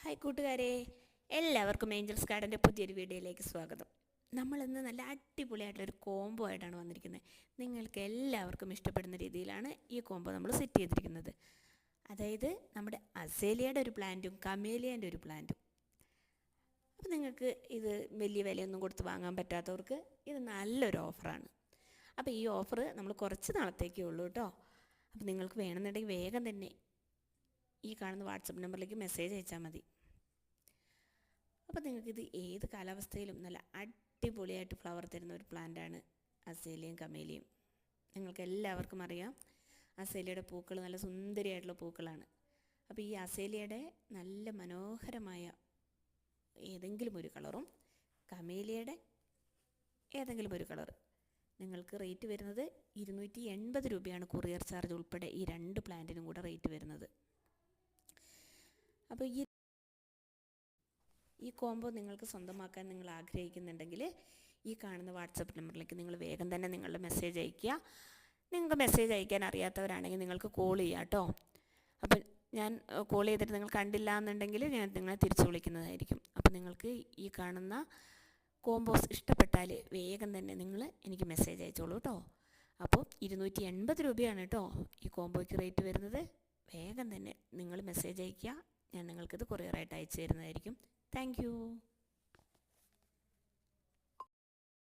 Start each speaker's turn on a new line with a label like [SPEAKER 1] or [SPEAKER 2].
[SPEAKER 1] Hi കൂട്ടുകാരെ, എല്ലാവർക്കും Angeles ഗാർഡൻ്റെ പുതിയൊരു വീഡിയോയിലേക്ക് സ്വാഗതം. നമ്മളിന്ന് നല്ല അടിപൊളിയായിട്ടുള്ളൊരു കോംബോ ആയിട്ടാണ് വന്നിരിക്കുന്നത്. നിങ്ങൾക്ക് എല്ലാവർക്കും ഇഷ്ടപ്പെടുന്ന രീതിയിലാണ് ഈ കോംബോ നമ്മൾ സെറ്റ് ചെയ്തിരിക്കുന്നത്. അതായത് നമ്മുടെ അസേലിയയുടെ ഒരു പ്ലാന്റും കമേലിയൻ്റെ ഒരു പ്ലാന്റും. അപ്പോൾ നിങ്ങൾക്ക് ഇത് വലിയ വിലയൊന്നും കൊടുത്ത് വാങ്ങാൻ പറ്റാത്തവർക്ക് ഇത് നല്ലൊരു ഓഫറാണ്. അപ്പോൾ ഈ ഓഫർ നമ്മൾ കുറച്ച് നാളത്തേക്കേ ഉള്ളൂ കേട്ടോ. അപ്പോൾ നിങ്ങൾക്ക് വേണമെന്നുണ്ടെങ്കിൽ വേഗം തന്നെ ഈ കാണുന്ന വാട്സപ്പ് നമ്പറിലേക്ക് മെസ്സേജ് അയച്ചാൽ മതി. അപ്പോൾ നിങ്ങൾക്കിത് ഏത് കാലാവസ്ഥയിലും നല്ല അടിപൊളിയായിട്ട് ഫ്ലവർ തരുന്ന ഒരു പ്ലാന്റാണ് അസേലിയയും കമേലിയും. നിങ്ങൾക്ക് എല്ലാവർക്കും അറിയാം, അസേലിയയുടെ പൂക്കൾ നല്ല സുന്ദരിയായിട്ടുള്ള പൂക്കളാണ്. അപ്പോൾ ഈ അസേലിയയുടെ നല്ല മനോഹരമായ ഏതെങ്കിലും ഒരു കളറും കമേലിയയുടെ ഏതെങ്കിലും ഒരു കളർ നിങ്ങൾക്ക് റേറ്റ് വരുന്നത് 280 രൂപയാണ്. കൊറിയർ ചാർജ് ഉൾപ്പെടെ ഈ രണ്ട് പ്ലാന്റിനും കൂടെ റേറ്റ് വരുന്നത്. അപ്പോൾ ഈ കോംബോ നിങ്ങൾക്ക് സ്വന്തമാക്കാൻ നിങ്ങൾ ആഗ്രഹിക്കുന്നുണ്ടെങ്കിൽ ഈ കാണുന്ന വാട്സപ്പ് നമ്പറിലേക്ക് നിങ്ങൾ വേഗം തന്നെ നിങ്ങളുടെ മെസ്സേജ് അയയ്ക്കുക. നിങ്ങൾക്ക് മെസ്സേജ് അയക്കാൻ അറിയാത്തവരാണെങ്കിൽ നിങ്ങൾക്ക് കോൾ ചെയ്യാം കേട്ടോ. അപ്പം ഞാൻ കോൾ ചെയ്തിട്ട് നിങ്ങൾ കണ്ടില്ല എന്നുണ്ടെങ്കിൽ ഞാൻ നിങ്ങളെ തിരിച്ചു വിളിക്കുന്നതായിരിക്കും. അപ്പോൾ നിങ്ങൾക്ക് ഈ കാണുന്ന കോംബോസ് ഇഷ്ടപ്പെട്ടാൽ വേഗം തന്നെ നിങ്ങൾ എനിക്ക് മെസ്സേജ് അയച്ചോളൂ കേട്ടോ. അപ്പോൾ 280 രൂപയാണ് കേട്ടോ ഈ കോംബോയ്ക്ക് റേറ്റ് വരുന്നത്. വേഗം തന്നെ നിങ്ങൾ മെസ്സേജ് അയയ്ക്കുക, ഞാൻ നിങ്ങൾക്കിത് കൊറിയറായിട്ട് അയച്ചു തരുന്നതായിരിക്കും. Thank you.